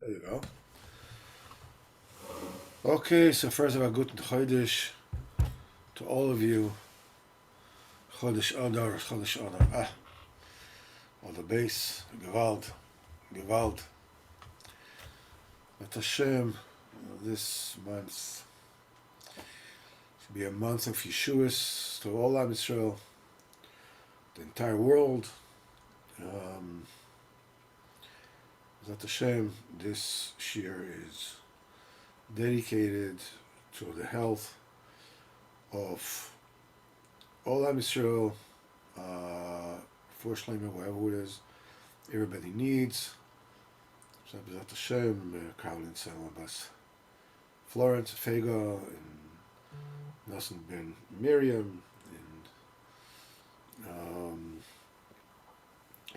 There you go. Okay, so first of all, Guten Chodesh to all of you. Chodesh Adar, Chodesh Adar. On the base, Gewalt, Gewalt. But Hashem, this month should be a month of Yeshuas to all Am Yisrael, the entire world. Um, That Hashem, this year is dedicated to the health of all Am Yisrael, for Shlomo, whoever it is, everybody needs. So B'ezrat Hashem, Caroline Salabas, Florence, Fega, and Nassim ben Miriam, and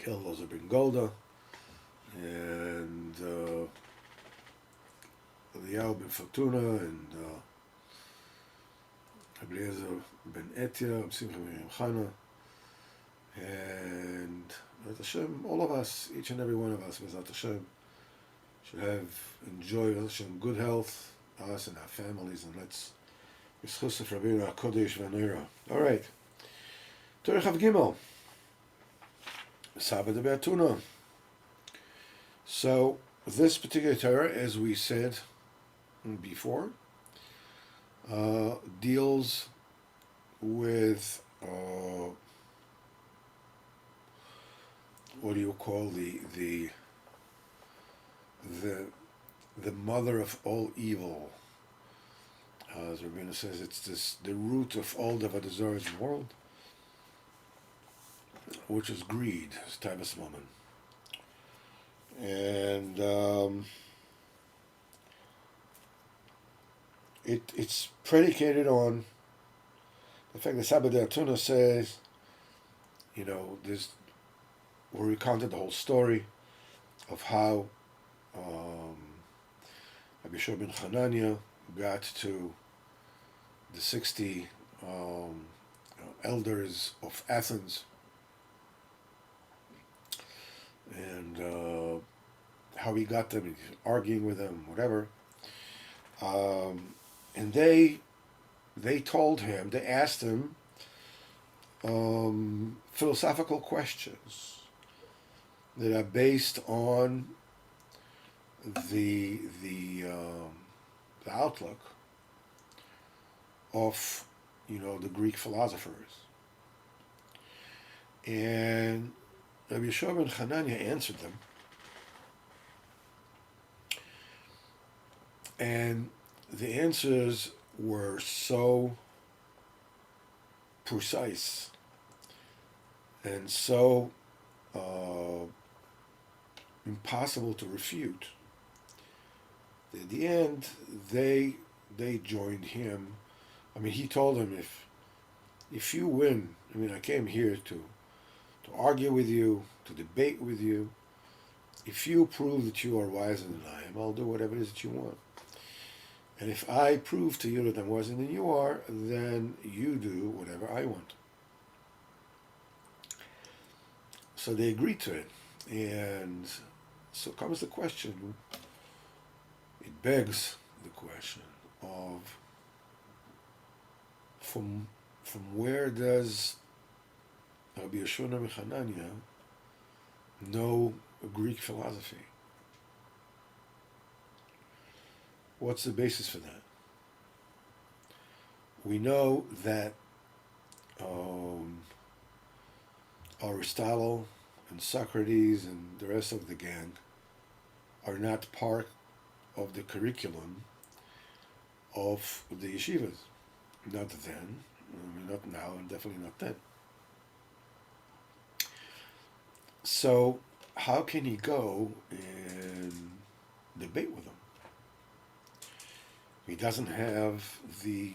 Elazar ben Golda, and Eliyahu ben Fortuna, and Eliezer ben Etia, Simcha ben Chana, and B'ezrat Hashem, all of us, each and every one of us, B'ezrat Hashem, should have enjoy Hashem good health, us and our families, and let's Yischus Rabbeinu HaKodesh V'Neira. All right, Torah Chav Gimel, Sabbath Be'atuna. So this particular Torah, as we said before, deals with what do you call the mother of all evil. As Rabbeinu says, it's the root of all the Avodah in the world, which is greed, it's Tavis Mammon. And it's predicated on the fact that Sabbath Atuna says, we recounted the whole story of how Rabbi Shua ben Chananya got to the 60 elders of Athens, and how he got them, arguing with them, whatever. And they told him, they asked him philosophical questions that are based on the outlook of the Greek philosophers. And Rabbi Yeshua ben Chananya answered them, and the answers were so precise and so impossible to refute. At the end, they joined him. I mean, he told them, if you win, I came here to argue with you, to debate with you. If you prove that you are wiser than I am, I'll do whatever it is that you want. And if I prove to you that I'm wiser than you are, then you do whatever I want. So they agreed to it. And so comes the question, it begs the question of from where does Rabbi Yeshua ben Chananya know Greek philosophy? What's the basis for that? We know that Aristotle and Socrates and the rest of the gang are not part of the curriculum of the yeshivas. Not then, not now, and definitely not then. So how can he go and debate with them? He doesn't have the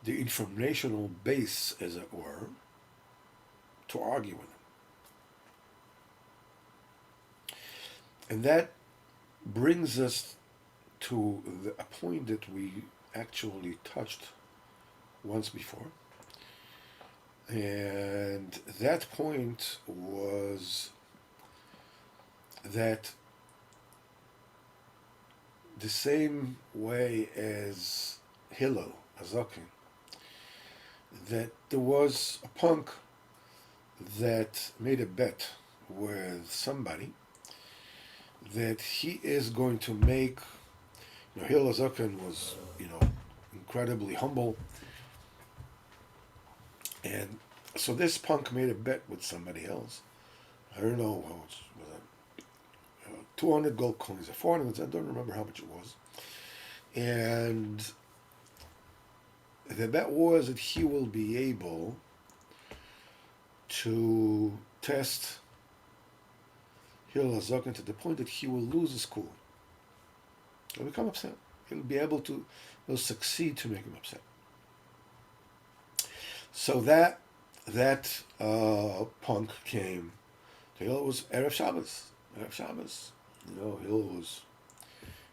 informational base, as it were, to argue with them. And that brings us to a point that we actually touched once before. And that point was that the same way as Hillel, Azakin, that there was a punk that made a bet with somebody that he is going to make, Hillel Azakin was, incredibly humble, and so this punk made a bet with somebody else. I don't know how much was it, 200 gold coins, or 400. I don't remember how much it was, and the bet was that he will be able to test Hillel Azakin to the point that he will lose his cool. He'll become upset. He'll succeed to make him upset. So that punk came to Hillel. It was Erev Shabbos. Hillel was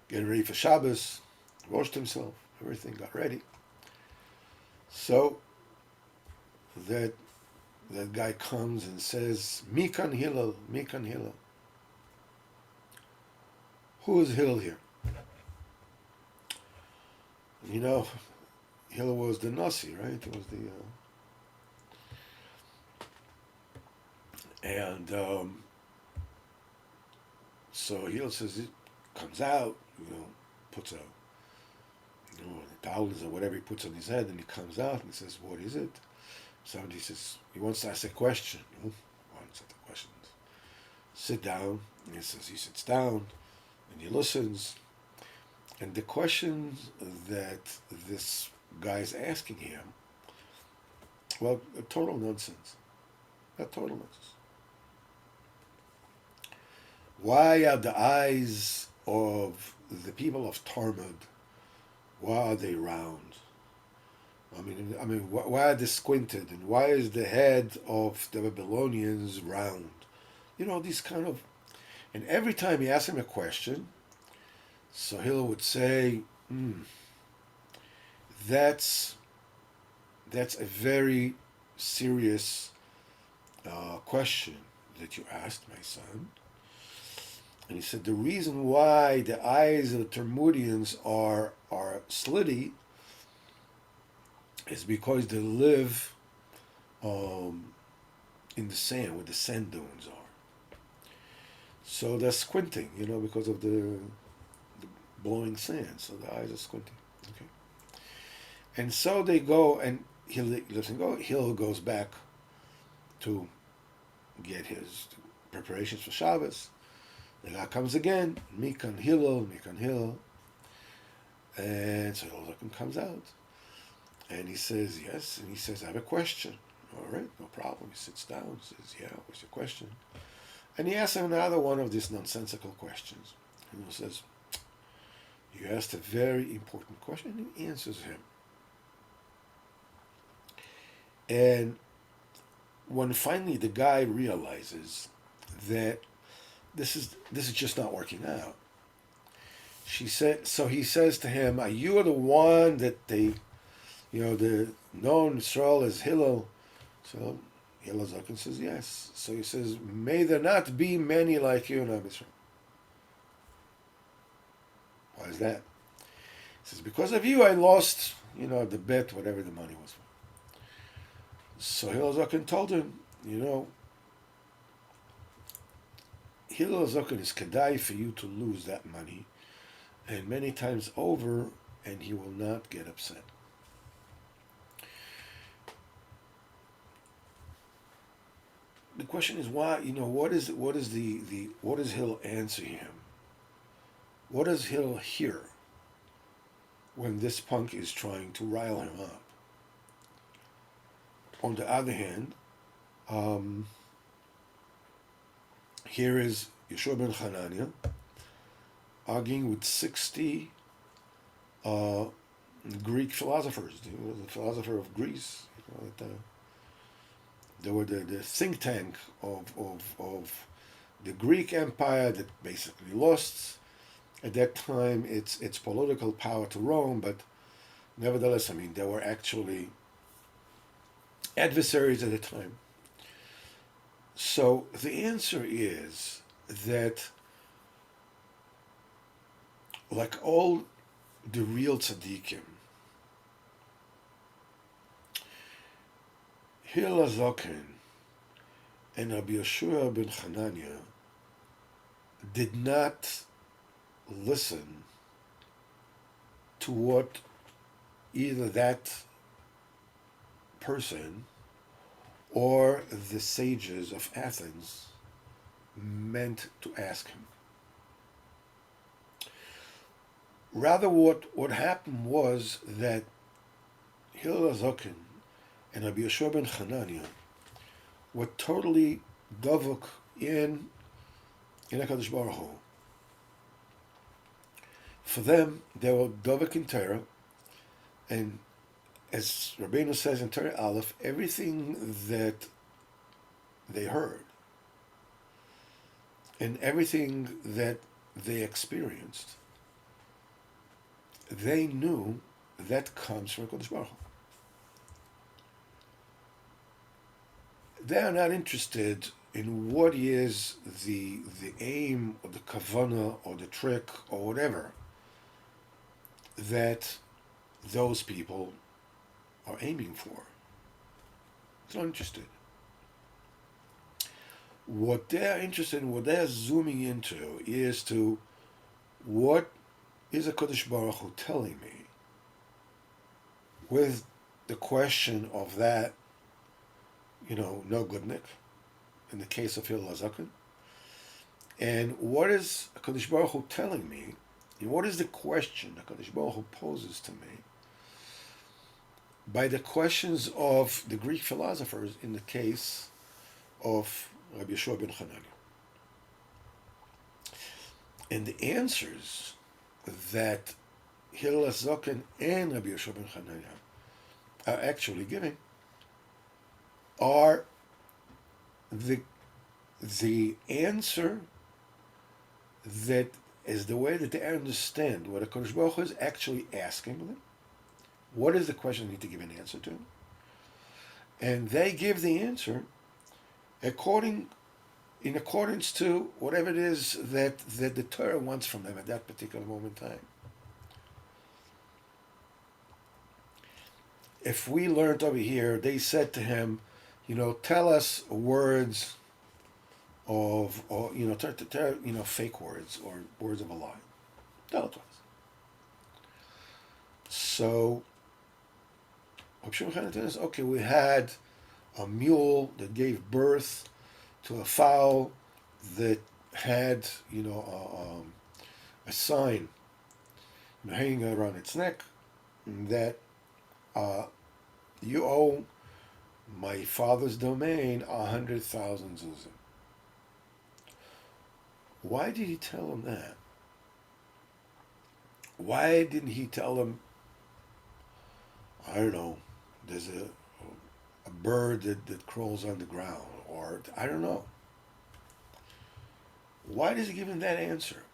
getting ready for Shabbos, washed himself, everything got ready. So that guy comes and says, Mikan Hillel. Who is Hillel here? Hillel was the Nasi, right? It was so Hillel says, it comes out, puts a, the towels or whatever he puts on his head, and he comes out and he says, what is it? Somebody says, he wants to ask a question. Wants the questions. Sit down. And he sits down and he listens. And the questions that this guy's asking him, well, total nonsense. Total nonsense. Why are the eyes of the people of Talmud, why are they round? Why are they squinted? And why is the head of the Babylonians round? These kind of... And every time he asked him a question, so Hillel would say, that's a very serious question that you asked, my son. And he said, the reason why the eyes of the Talmudians are slitty is because they live in the sand, where the sand dunes are. So they're squinting, because of the blowing sand. So the eyes are squinting. Okay. And so they go, and Hillel goes back to get his preparations for Shabbos. The guy comes again, Mikan Hillel. And so Hillel comes out. And he says, yes. And he says, I have a question. All right, no problem. He sits down, says, yeah, what's your question? And he asks him another one of these nonsensical questions. And he says, you asked a very important question. And he answers him. And when finally the guy realizes that this is just not working out, he says to him, are you the one that the known Israel as Hillel? So Hillel Zaken says, yes. So he says, may there not be many like you in Am Yisrael. Why is that? He says, because of you I lost, the bet, whatever the money was for. So Hillel Zaken told him, Hillel Zaken is kedai for you to lose that money, and many times over, and he will not get upset. The question is why, what does Hillel answer him? What does Hillel hear when this punk is trying to rile him up? On the other hand, here is Yeshua ben Hanania arguing with 60 Greek philosophers. The philosopher of Greece. They were the think tank of the Greek Empire that basically lost at that time its political power to Rome, but nevertheless, they were actually adversaries at the time. So the answer is that like all the real tzaddikim, Hillel Zaken and Rabbi Yeshua ben Hanania did not listen to what either that person or the sages of Athens meant to ask him. Rather, what happened was that Hillel Zaken and Rabbi Yeshua ben Hanania were totally davuk in HaKadosh Baruch Hu. For them, they were davuk in Torah, and as Rabbeinu says in Torah Aleph, everything that they heard and everything that they experienced, they knew that comes from HaKadosh Baruch Hu. They are not interested in what is the aim or the kavanah or the trick or whatever that those people are aiming for. They're not interested. What they're interested in, what they're zooming into, is to what is HaKadosh Baruch Hu telling me with the question of that, no goodnik, in the case of Hillel Zaken. And what is HaKadosh Baruch Hu telling me, and what is the question HaKadosh Baruch Hu poses to me by the questions of the Greek philosophers in the case of Rabbi Yeshua ben Hanania. And the answers that Hillel Zaken and Rabbi Yeshua ben Hanania are actually giving are the answer that is the way that they understand what HaKadosh Baruch Hu is actually asking them. What is the question they need to give an answer to? And they give the answer in accordance to whatever it is that the Torah wants from them at that particular moment in time. If we learned over here, they said to him, tell us words of, fake words or words of a lie. Tell it to us. So, okay, we had a mule that gave birth to a fowl that had, a sign hanging around its neck that you owe my father's domain 100,000 zuzim. Why did he tell him that? Why didn't he tell him, I don't know, there's a bird that crawls on the ground, or I don't know. Why does he give him that answer?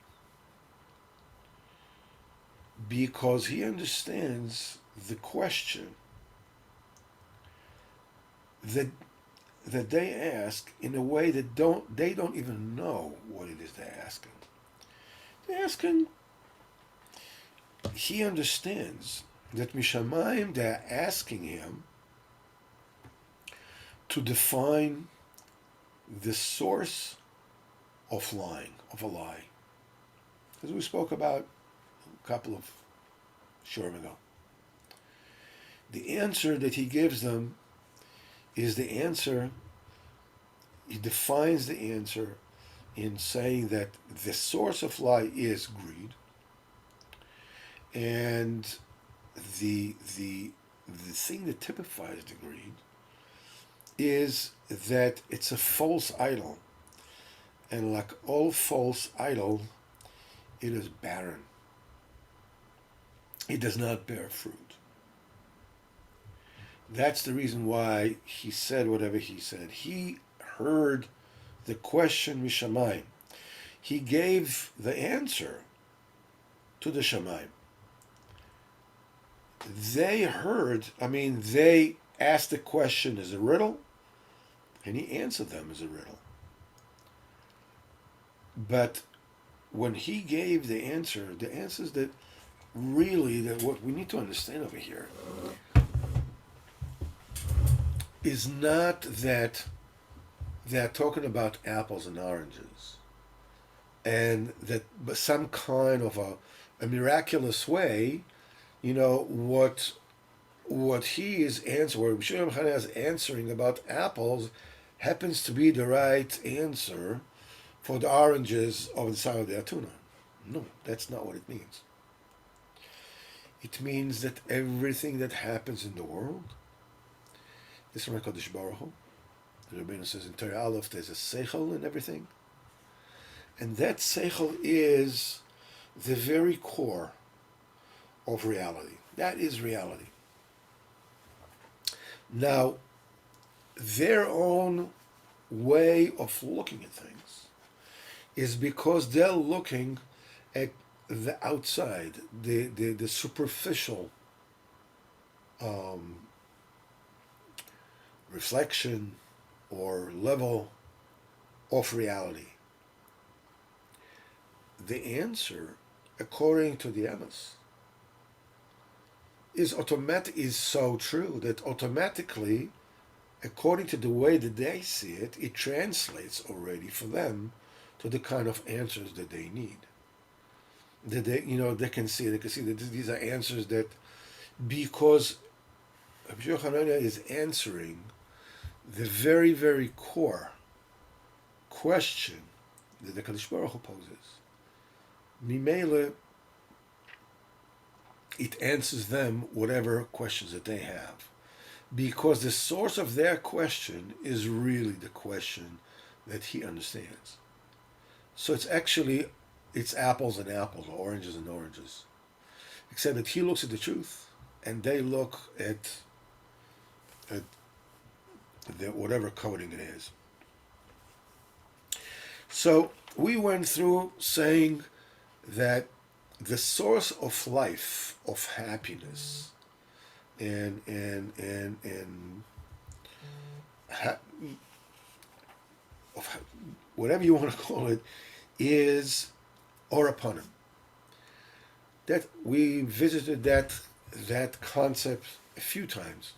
Because he understands the question that they ask in a way that they don't even know what it is they're asking. They're asking, he understands that Mishamayim, they're asking him to define the source of lying, of a lie. As we spoke about a couple of shurim ago. The answer that he gives them is the answer, he defines the answer in saying that the source of lie is greed, and the thing that typifies the greed is that it's a false idol, and like all false idol, it is barren. It does not bear fruit. That's the reason why he said whatever he said. He heard the question Mishamayim. He gave the answer to the Shamayim. They asked the question as a riddle, and he answered them as a riddle. But when he gave the answers that really, that what we need to understand over here is not that they're talking about apples and oranges, and that some kind of a miraculous way, what he is answering, what Rabbi Moharan is answering about apples, happens to be the right answer for the oranges of the side of the Atuna. No, that's not what it means. It means that everything that happens in the world is from HaKadosh Baruch Hu. The Rabbeinu says in Torah Aleph, there's a seichel in everything. And that seichel is the very core of reality. That is reality. Now, their own way of looking at things is because they're looking at the outside, the superficial reflection or level of reality. The answer, according to the Amos, is so true that automatically, according to the way that they see it, it translates already for them to the kind of answers that they need. That they can see that these are answers that, because Rabbi Yochanan is answering the very, very core question that the Kadosh Baruch Hu poses. Mimele, it answers them whatever questions that they have, because the source of their question is really the question that he understands. So it's apples and apples, or oranges and oranges, except that he looks at the truth and they look at whatever coding it is. So we went through saying that the source of life, of happiness, and of whatever you want to call it, is or upon him. That we visited that concept a few times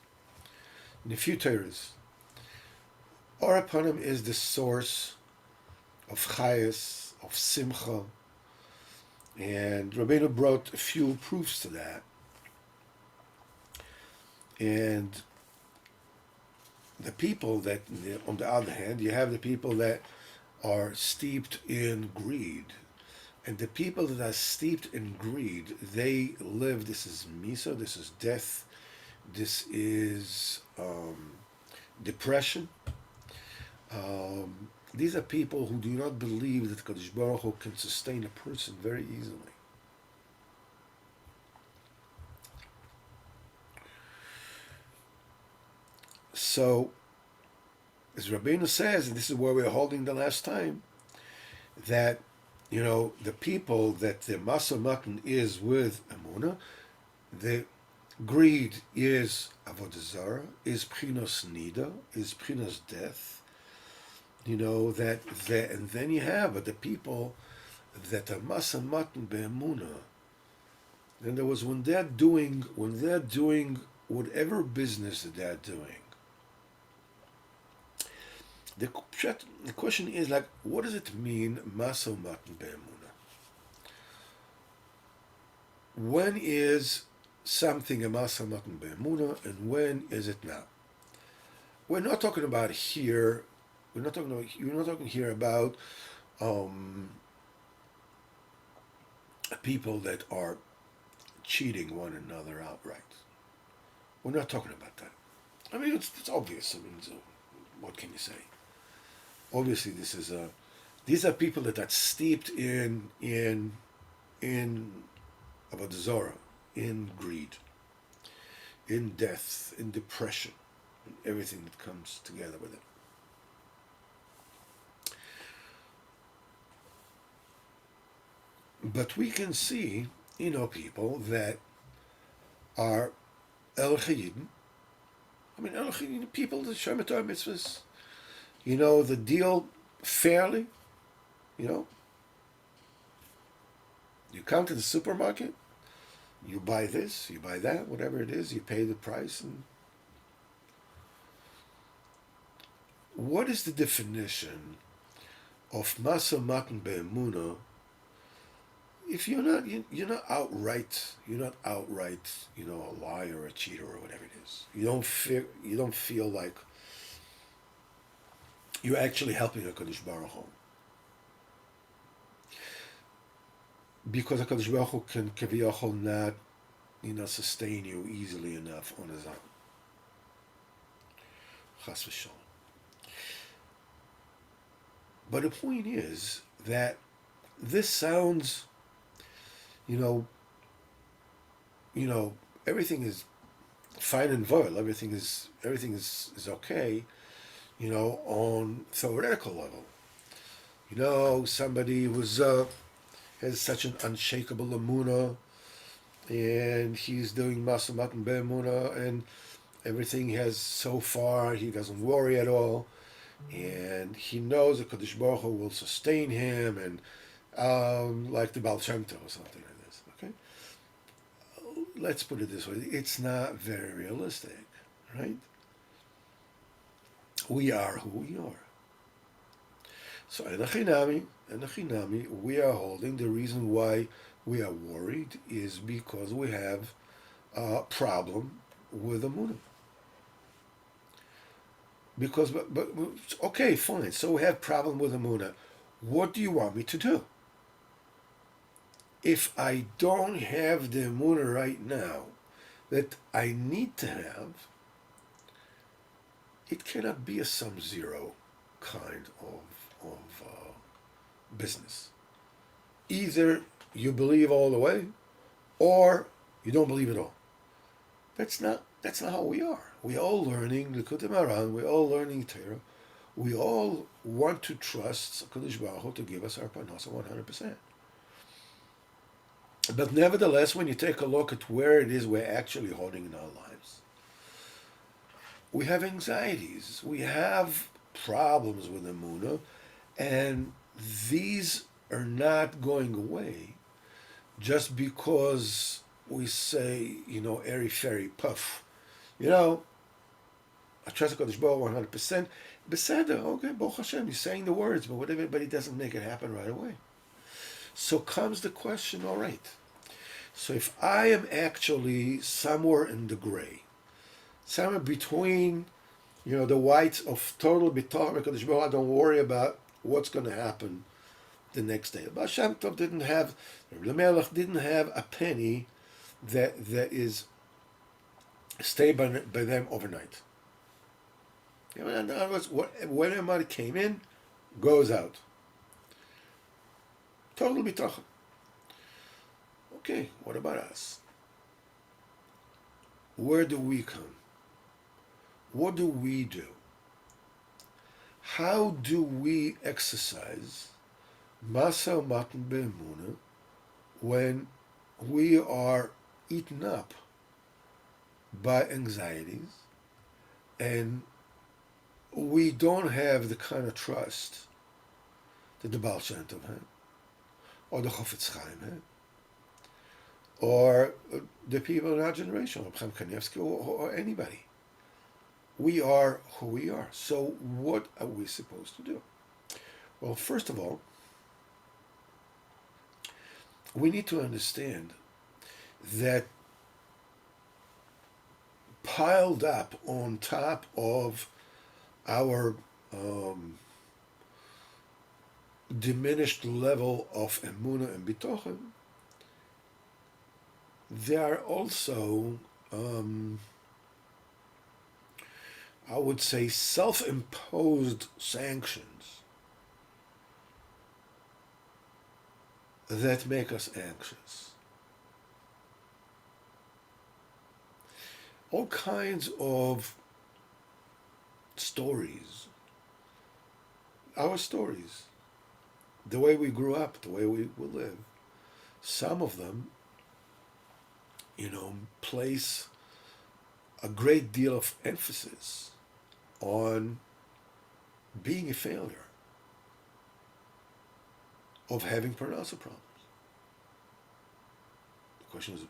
in a few Torahs. Or upon him is the source of chayas, of simcha, and Rabbeinu brought a few proofs to that. And the people that, on the other hand, you have the people that are steeped in greed. And the people that are steeped in greed, they live, this is misa, this is death, this is depression. These are people who do not believe that Kadosh Baruch Hu can sustain a person very easily. So, as Rabbeinu says, and this is where we're holding the last time, that, the people that the Masa Matan is with Emunah, the greed is Avodah Zarah, is Pchinos Nida, is Pchinos death, and then you have the people that are Masa Matan be'emunah. In other words, when they're doing whatever business that they're doing, the question is what does it mean, Masa Matan be'emunah? When is something a Masa Matan be'emunah, and when is it not? We're not talking about here. We're not talking here about people that are cheating one another outright. We're not talking about that. I mean, it's obvious. So what can you say? Obviously, these are people that are steeped in Avodah Zarah, in greed, in death, in depression, and everything that comes together with it. But we can see, people that are El Chayim. I mean, El Chayim, people that Shemet Torah mitzvahs, that deal fairly, You come to the supermarket, you buy this, you buy that, whatever it is, you pay the price. And what is the definition of masa matan be'emuna? If you're not outright, a liar or a cheater or whatever it is. You don't feel like you're actually helping HaKadosh Baruch Hu. Because HaKadosh Baruch Hu can kaviyachol not, sustain you easily enough on his own. Chas v'shalom. But the point is that this sounds, everything is fine and well. Everything is okay, on theoretical level. Somebody who's has such an unshakable emunah, and he's doing masa matan be'emunah, and everything has so far, he doesn't worry at all, and he knows that Kadosh Baruch Hu will sustain him, and like the Baal Shem Tov or something like this. Okay, let's put it this way: it's not very realistic, right? We are who we are. So enachinami, we are holding. The reason why we are worried is because we have a problem with the emunah. Because, but okay, fine. So we have problem with the emunah. What do you want me to do? If I don't have the emunah right now that I need to have, it cannot be a sum zero kind of business. Either you believe all the way, or you don't believe at all. That's not how we are. We're all learning Likutey Moharan. We're all learning Torah. We all want to trust Kadosh Baruch Hu to give us our parnasa 100%. But nevertheless, when you take a look at where it is we're actually holding in our lives, we have anxieties. We have problems with emunah, and these are not going away just because we say, airy fairy puff. I trust HaKadosh Baruch Hu 100%. Beseder, okay, Baruch Hashem, you're saying the words, but whatever, but it doesn't make it happen right away. So comes the question, all right, so if I am actually somewhere in the gray, somewhere between, the whites of total bitachon HaKadosh Baruch Hu, I don't worry about what's going to happen the next day. Baal Shem Tov didn't have, Rabbi Melech didn't have a penny that is stay by them overnight. In other words, whatever money came in, goes out. Total bitachon. Okay, what about us? Where do we come? What do we do? How do we exercise masa matan be'emunah when we are eaten up by anxieties and we don't have the kind of trust that the Baal Shem Tov had, or the Chofetz Chaim had, or the people in our generation, or Chaim Kanievsky, or anybody. We are who we are. So what are we supposed to do? Well, first of all, we need to understand that piled up on top of our diminished level of emunah and bitachon, there are also, I would say, self-imposed sanctions that make us anxious. All kinds of stories, our stories, the way we grew up, the way we live, some of them, place a great deal of emphasis on being a failure, of having parnasa problems. question is,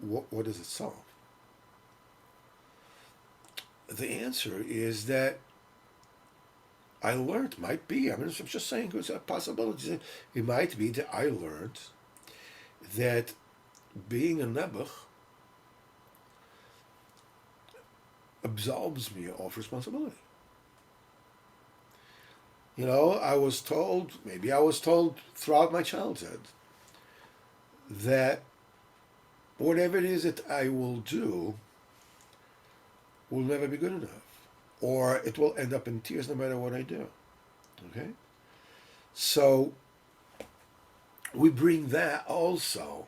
what does it solve? The answer is that I learned, might be, I'm just saying it's a possibility. It might be that I learned that being a Nebuch absolves me of responsibility. I was told, maybe I was told throughout my childhood, that whatever it is that I will do will never be good enough. Or it will end up in tears no matter what I do. Okay? So we bring that also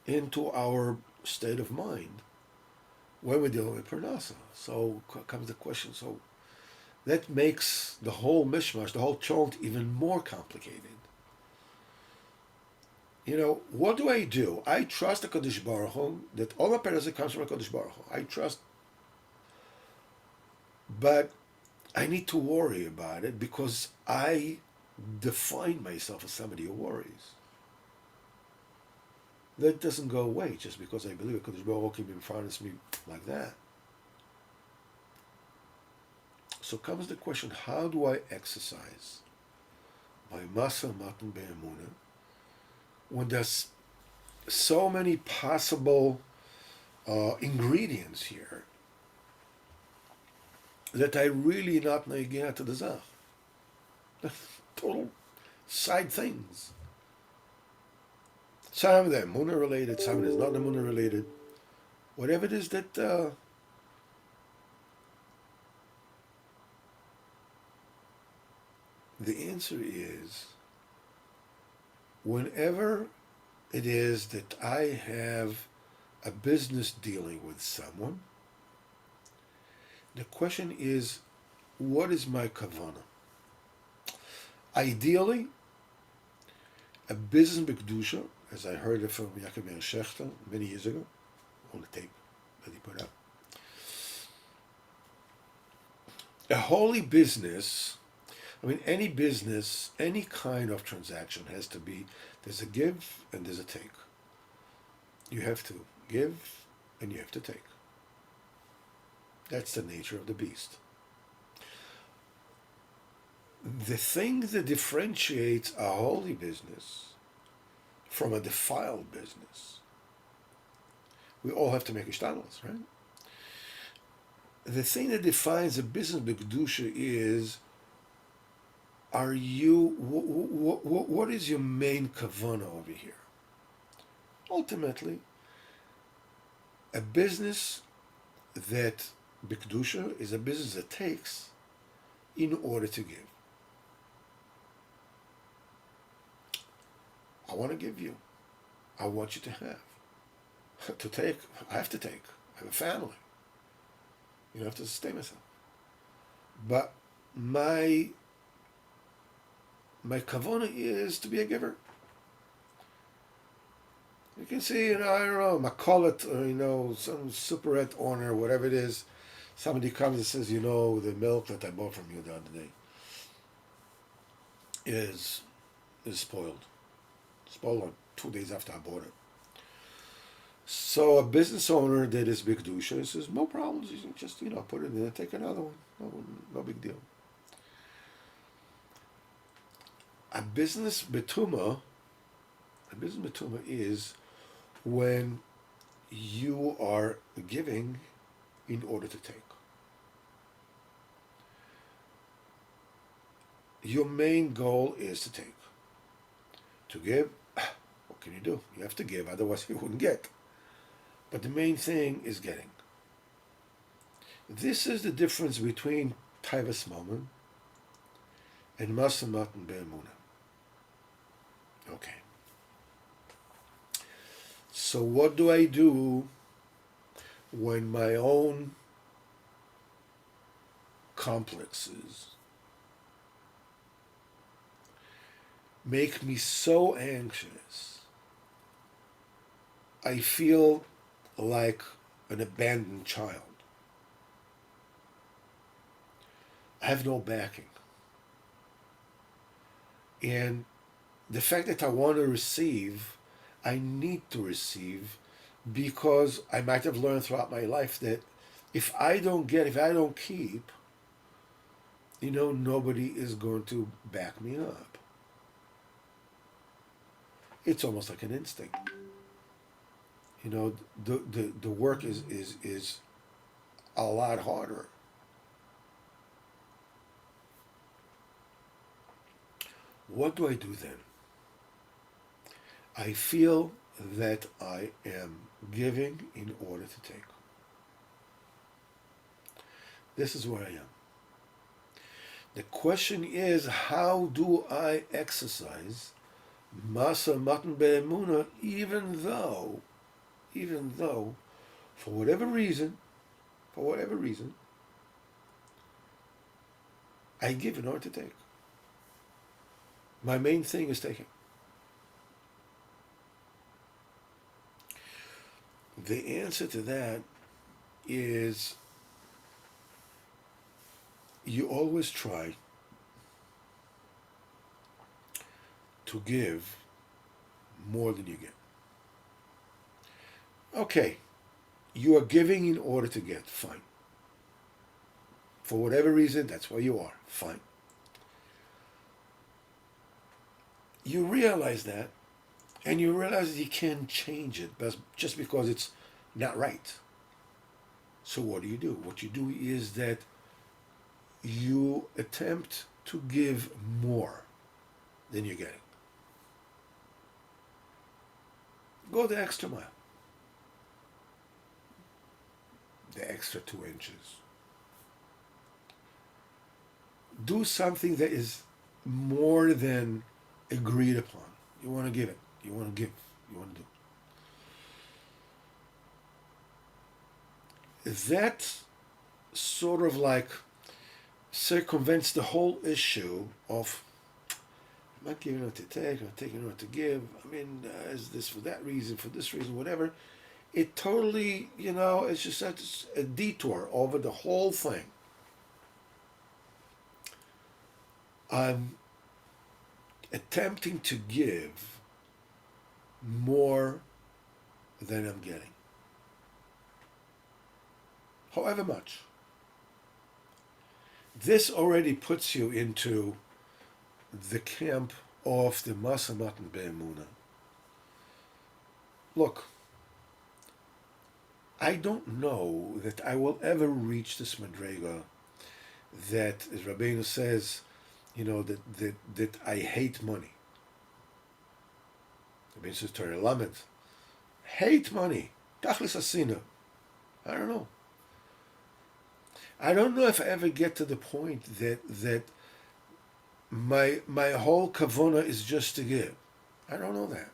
into our state of mind when we're dealing with Parnasa. So comes the question, so that makes the whole mishmash, the whole chant, even more complicated. What do? I trust the Kodesh Baruch Hu, that all my Parnasa comes from the Kodesh Baruch Hu. I trust, but I need to worry about it because I define myself as somebody who worries. That doesn't go away just because I believe Kodesh Baruch Hu can finance me like that. So comes the question, how do I exercise my Masa Matan Be'emuna when there's so many possible ingredients here that I really not negiah to the zach. Total side things. Some of them Muna related, some of it is not Muna related. Whatever it is that the answer is, whenever it is that I have a business dealing with someone, the question is, what is my kavanah? Ideally, a business b'kedusha, as I heard it from Yaakov Ben Shechter many years ago, on the tape that he put up. A holy business, any business, any kind of transaction has to be, there's a give and there's a take. You have to give and you have to take. That's the nature of the beast. The thing that differentiates a holy business from a defiled business, we all have to make ishtalos, right? The thing that defines a business b'kedusha is, what is your main kavanah over here? Ultimately, a business that b'kedusha is a business that takes in order to give. I want to give you. I want you to have. To take, I have to take. I have a family. I have to sustain myself. But my kavanah is to be a giver. You can see, I don't know, Macaulett, or, some superette owner, whatever it is, somebody comes and says, the milk that I bought from you the other day is spoiled. Spoiled 2 days after I bought it. So a business owner that is big dusha says, no problems, you can just, put it in and take another one. No big deal. A business betuma is when you are giving in order to take. Your main goal is to take. To give, what can you do? You have to give, otherwise you wouldn't get. But the main thing is getting. This is the difference between Taivas Mammon and Masamat and Be'emuna. Okay. So what do I do when my own complexes make me so anxious? I feel like an abandoned child. I have no backing. And the fact that I want to receive, I need to receive, because I might have learned throughout my life that if I don't keep, nobody is going to back me up. It's almost like an instinct. The work is a lot harder. What do I do then? I feel that I am giving in order to take. This is where I am. The question is, how do I exercise Masa Matan Be'emuna, even though, for whatever reason, I give in order to take. My main thing is taking. The answer to that is, you always try to give more than you get. Okay, you are giving in order to get, fine. For whatever reason, that's where you are, fine. You realize that, and you realize that you can't change it just because it's not right. So what do? What you do is that you attempt to give more than you're getting. Go the extra mile. The extra 2 inches. Do something that is more than agreed upon. You want to give it. You want to give. You want to do. That sort of like circumvents the whole issue of, I'm not giving what to take, I'm taking what to give. Is this for that reason, for this reason, whatever. It totally, it's just a detour over the whole thing. I'm attempting to give more than I'm getting. However much. This already puts you into the camp of the Masa Matan Be'emuna. Look, I don't know that I will ever reach this madrega that, as Rabbeinu says, that I hate money. Rabbeinu says, Torah Lamed, hate money. Tachlis Asina. I don't know. I don't know if I ever get to the point that my whole kavona is just to give. I don't know that.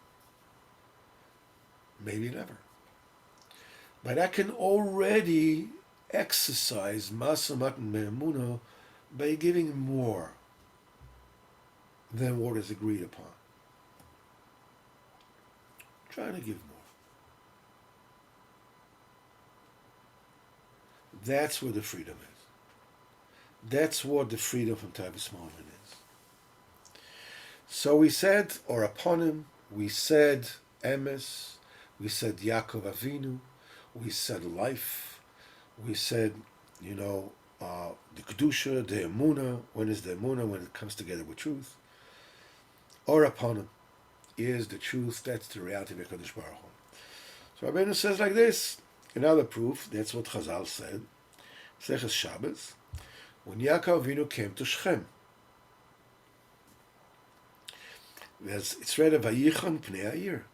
Maybe never. But I can already exercise Masa Matan Be'emuna by giving more than what is agreed upon. Trying to give more. That's where the freedom is. That's what the freedom from Tavis Moharan is. So we said, or upon him, we said Emes, we said Yaakov Avinu, we said life, we said, the Kedusha, the Emunah. When is the Emunah? When it comes together with truth. Or upon him is the truth, that's the reality of HaKadosh Baruch Hu. So Rabbeinu says like this, another proof, that's what Chazal said, Seches Shabbos, when Yaakov Avinu came to Shechem. It's read of Vayichon Pnei Ha'ir.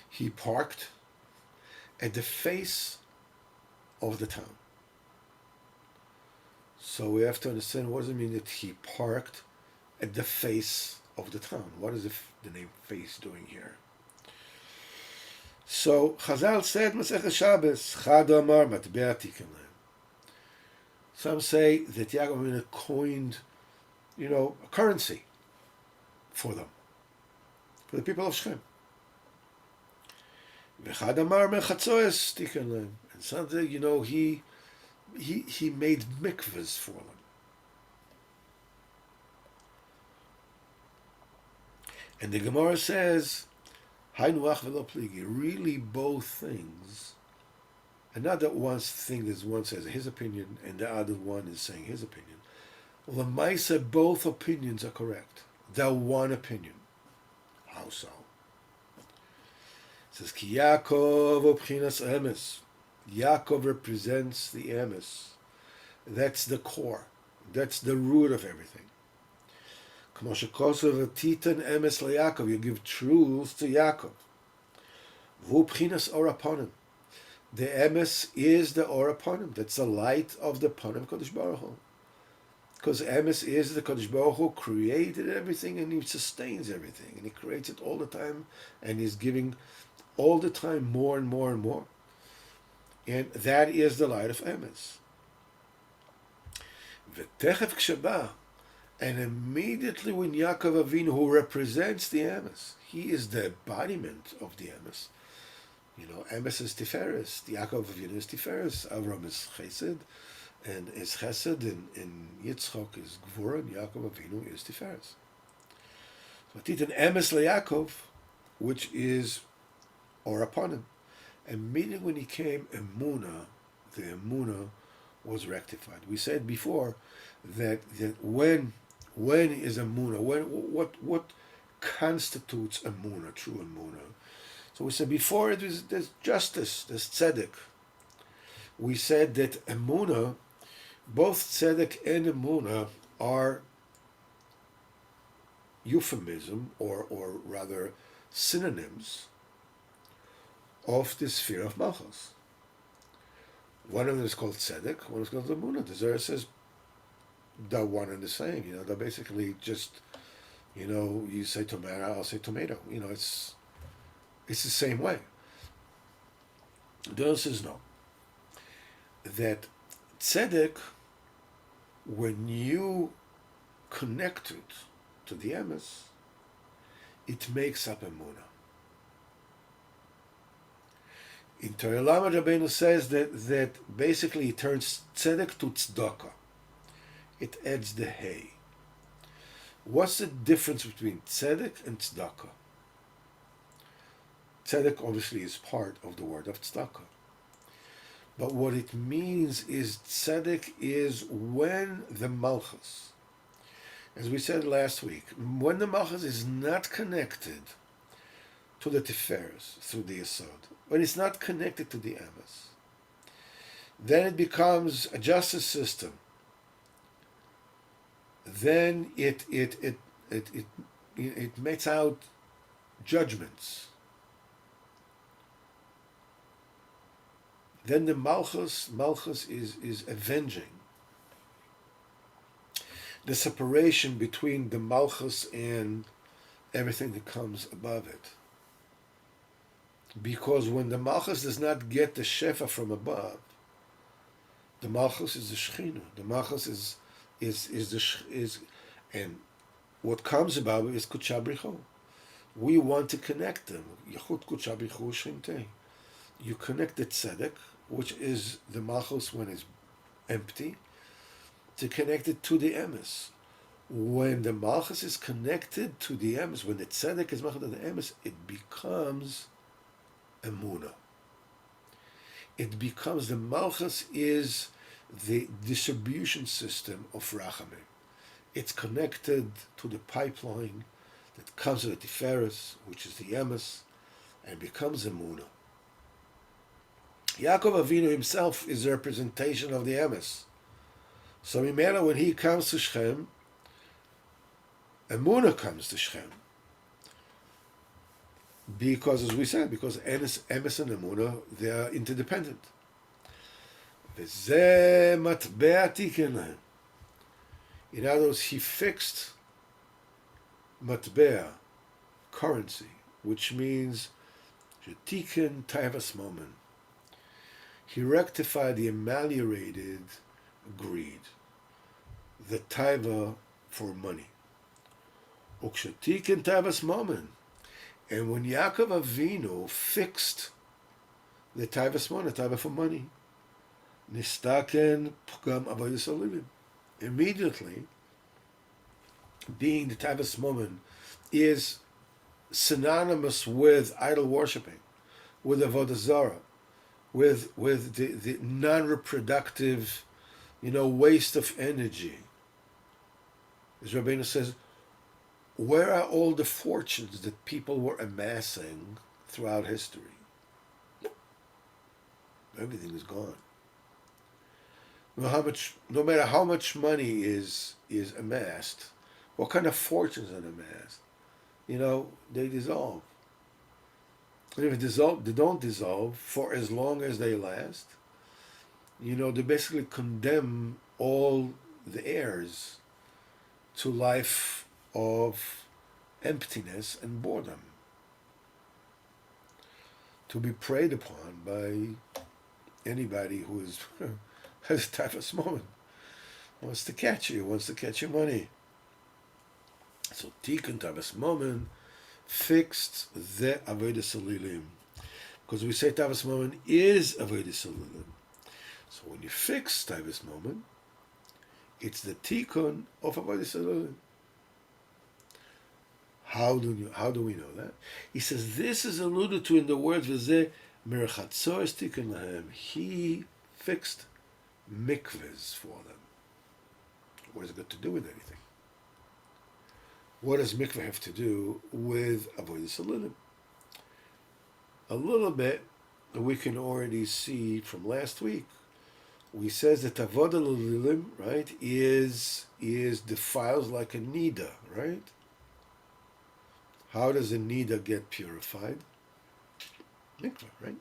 He parked at the face of the town. So we have to understand, what does it mean that he parked at the face of the town? What is the name face doing here? So Chazal said, Masechet Shabbos, Chad Amar Matbea Tikkun Lehem. Some say that Yaakov Avinu coined, a currency for them, for the people of Shechem. V'chad Amar Mechatzoes Tikkun Lehem. And something, he made mikvahs for them. And the Gemara says Hainu ach velo pligi. Really, both things. And not that one thing is one says his opinion and the other one is saying his opinion. Lamaisa, both opinions are correct. The one opinion. How so? It says Ki Yaakov obchinas emes. Yaakov represents the emes. That's the core. That's the root of everything. K'mo shekosav titan emes leYaakov. You give truth to Yaakov. V'hu b'chinas or aponim. The emes is the or aponim. That's the light of the ponim Kodesh Baruch Hu. Because emes is the Kodesh Baruch Hu created everything and he sustains everything and he creates it all the time and he's giving all the time more and more and more. And that is the light of emes. V'techef k'sheba, and immediately when Yaakov Avinu, who represents the emes, he is the embodiment of the emes. You know, emes is Tiferes, Yaakov Avinu is Tiferes, Avram is Chesed, and is Chesed, and Yitzchok is Gvura, and Yaakov Avinu is Tiferes. So Titan emes leYaakov, which is or upon him. Immediately when he came, Emunah, the Emunah was rectified. We said before that when is Emunah, what constitutes Emunah, true Emunah? So we said before there's justice, there's Zedek. We said that Emunah, both Zedek and Emunah are euphemism or rather synonyms of the sphere of Malchus. One of them is called Zedek, one is called Emunah. The Zohar says they're one and the same. You know, they're basically just, you know, you say tomato, I'll say tomato. You know, it's the same way. The Zohar says no. That Zedek, when you connect it to the emes, it makes up Emunah. In Torah Lamed Rabbeinu says that basically it turns Tzedek to Tzedaka. It adds the hay. What's the difference between Tzedek and Tzedaka? Tzedek obviously is part of the word of Tzedaka. But what it means is Tzedek is when the Malchus, as we said last week, when the Malchus is not connected to the Tiferes through the Yesod, when it's not connected to the emes, then it becomes a justice system. Then it makes out judgments. Then the Malchus is avenging the separation between the Malchus and everything that comes above it. Because when the Malchus does not get the Shefa from above, the Malchus is the Shechina. The Malchus is and what comes above is Kudsha Bricho. We want to connect them. Yechut Kudsha Bricho Shemtei. You connect the Tzedek, which is the Malchus when it's empty, to connect it to the emes. When the Malchus is connected to the emes, when the Tzedek is Malchus to the emes, it becomes Emunah. It becomes, the Malchus is the distribution system of Rachamim. It's connected to the pipeline that comes to the Tiferes, which is the emes, and becomes Emunah. Yaakov Avinu himself is a representation of the emes. So Mimela, when he comes to Shechem, Emunah comes to Shechem. Because, as we said, because emes and Emunah, they are interdependent. V'zeh matbea tiken lahem. In other words, he fixed matbea, currency, which means shetiken taivas momen. He rectified the ameliorated greed, the taiva for money. Ukshetiken taivas momen. And when Yaakov Avinu fixed the taivas momen, the taiva for money, nistaken pugam avodas olivim. Immediately, being the taivas momen is synonymous with idol worshipping, with avodah zarah, with the non-reproductive, waste of energy. As Rabbeinu says, where are all the fortunes that people were amassing throughout history? Everything is gone. No matter how much money is amassed, what kind of fortunes are amassed, they dissolve. And if they don't dissolve for as long as they last, they basically condemn all the heirs to life of emptiness and boredom, to be preyed upon by anybody who is has a typhus moment, wants to catch you, wants to catch your money. So Tikkun typhus moment fixed the avodah salilim, because we say typhus moment is avodah salilim. So when you fix typhus moment, it's the tikkun of avodah salilim. How do we know that? He says this is alluded to in the words v'zeh merchatzos tikkun lahem. He fixed mikvahs for them. What has it got to do with anything? What does mikvah have to do with avodah salilim? A little bit we can already see from last week. We says that avodah salilim, right, is defiled like a nida, right? How does a nida get purified? Mikvah, right?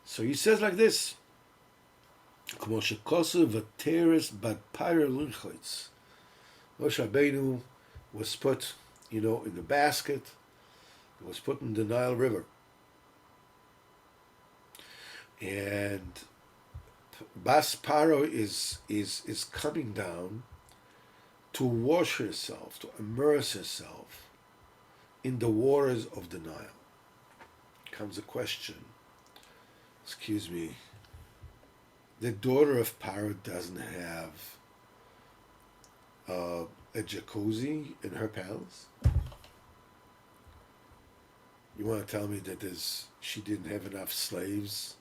So he says like this: Moshe Rabbeinu was put, in the basket. It was put in the Nile River, and Bas Paro is coming down to wash herself, to immerse herself in the waters of the Nile. Comes a question. Excuse me. The daughter of Paro doesn't have a jacuzzi in her palace? You want to tell me that she didn't have enough slaves,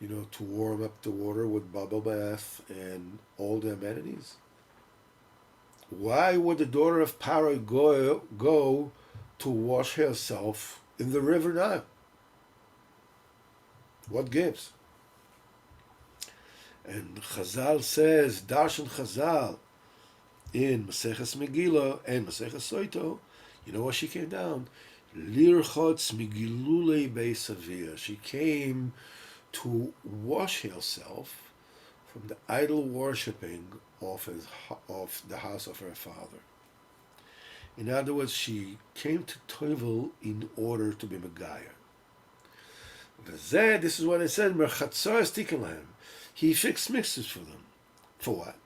to warm up the water with bubble bath and all the amenities? Why would the daughter of Paro go to wash herself in the river Nile? What gives? And Chazal says, Darshan Chazal, in Maseches Megillah and Maseches Soito, what she came down? Lirchotz Migilulei Beisavia. She came to wash herself from the idol worshipping of the house of her father. In other words, she came to Tovel in order to be Megaya. This is what I said, Merchatzos Tikkun lahem. He fixed mixes for them. For what?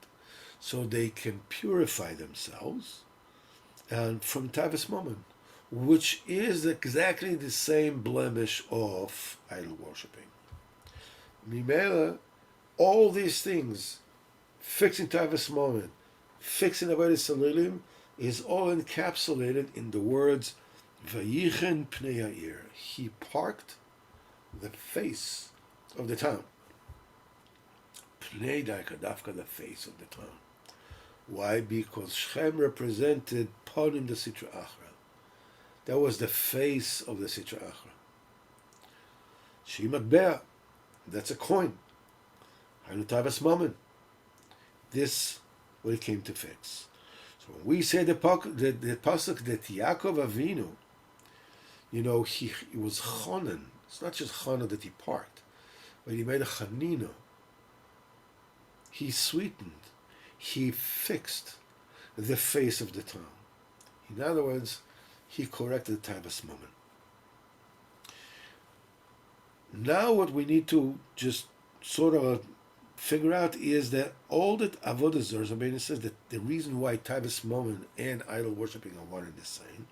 So they can purify themselves and from typhus moment, which is exactly the same blemish of idol worshipping. Mimela, all these things, fixing typhus moment, fixing avodah salilim, is all encapsulated in the words Vayichen Pnei Ha'ir. He parked the face of the town. Pnei Dafka, the face of the town. Why? Because Shem represented Ponim the Sitra Achra. That was the face of the Sitra Achra. Shimat Be'ah, that's a coin. Hanutavas Mammon. This what it came to fix. So when we say the pasuk that Yaakov Avinu, he was chonen. It's not just chonen that he parked, but he made a chanina. He sweetened. He fixed the face of the town. In other words, he corrected the typhus moment. Now what we need to just sort of figure out is that all that avodah zarah, Rabbeinu says that the reason why typhus moment and idol worshipping are one and the same.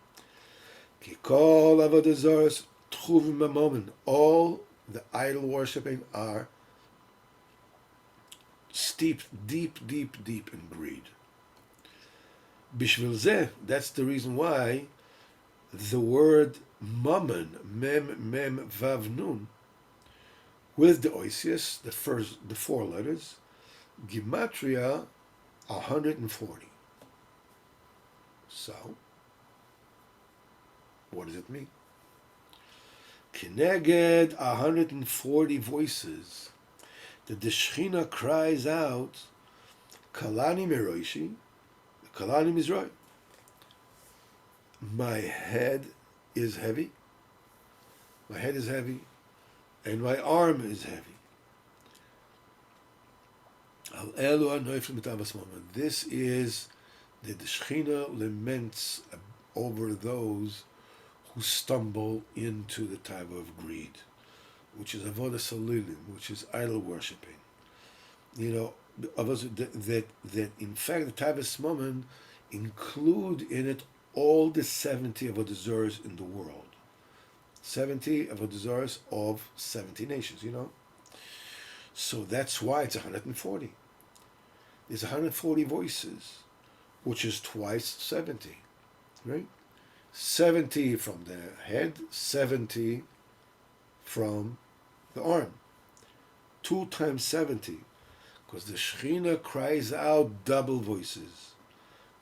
Kikol avodah zarah tchuvim moment. All the idol worshipping are steeped deep in greed. Bishvil zeh, that's the reason why the word mammon, mem vav nun, with the oisius, the four letters, gematria 140. So, what does it mean? Keneged 140 voices that the Shechina cries out, Kalani Meroishi, Kalani Mizroi. My head is heavy, and my arm is heavy. This is the Shechina laments over those who stumble into the type of greed, which is avodah salilim, which is idol worshipping. That in fact the Tavis Mammon include in it all the 70 avodah zaros in the world. 70 avodah zaros of 70 nations, So that's why it's 140. There's 140 voices, which is twice 70, right? 70 from the head, 70 from the arm. 2 times 70, because the Shechina cries out double voices.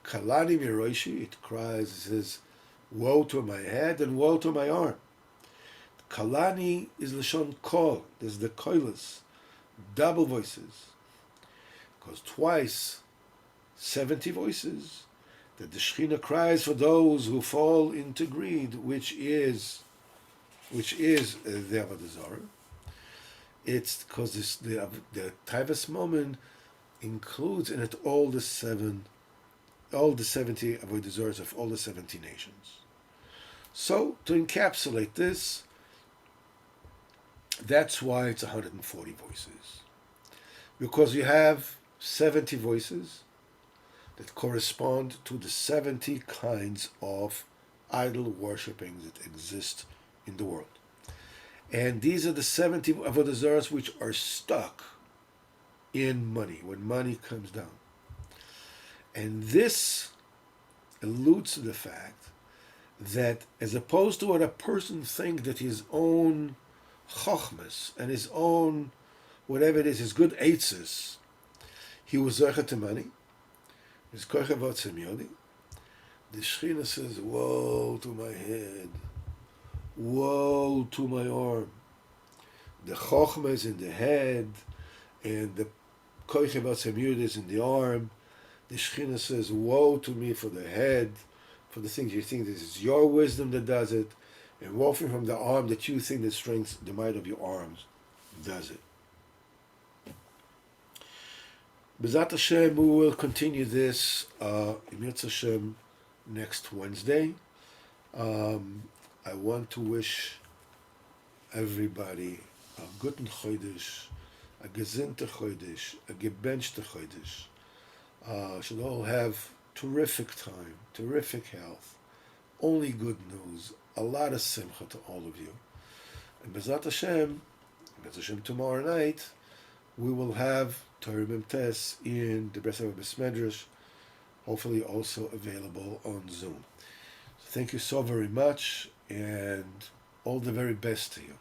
Kalani Miroishi, it cries, it says, woe to my head and woe to my arm. Kalani is Lashon Kol, there's the koilos, double voices. Because twice, 70 voices, that the Shechina cries for those who fall into greed, which is the avodah zarah. It's because the Taivas Mammon includes in it all the 70 avodah zaros of all the 70 nations. So to encapsulate this, that's why it's 140 voices, because you have 70 voices that correspond to the 70 kinds of idol worshipping that exist in the world. And these are the 70 avodah zaros which are stuck in money, when money comes down. And this alludes to the fact that as opposed to what a person thinks that his own chochmas and his own, whatever it is, his good eitzes, he was zeichet to money, his koichev otzem yodi, the Shechina says, woe to my head, woe to my arm. The chochma is in the head, and the koichev otzem yodi is in the arm. The Shechina says, woe to me for the head, for the things you think this is your wisdom that does it, and woe from the arm that you think the strength, the might of your arms does it. B'ezrat Hashem, we will continue this in Yirtzeh Hashem next Wednesday. I want to wish everybody a guten Chodesh, a gesinte Chodesh, a gebenchte Chodesh. Should all have terrific time, terrific health, only good news, a lot of simcha to all of you. And B'ezrat Hashem, tomorrow night, we will have Torah Memtes in the Breslev Besmedrash, hopefully also available on Zoom. So thank you so very much, and all the very best to you.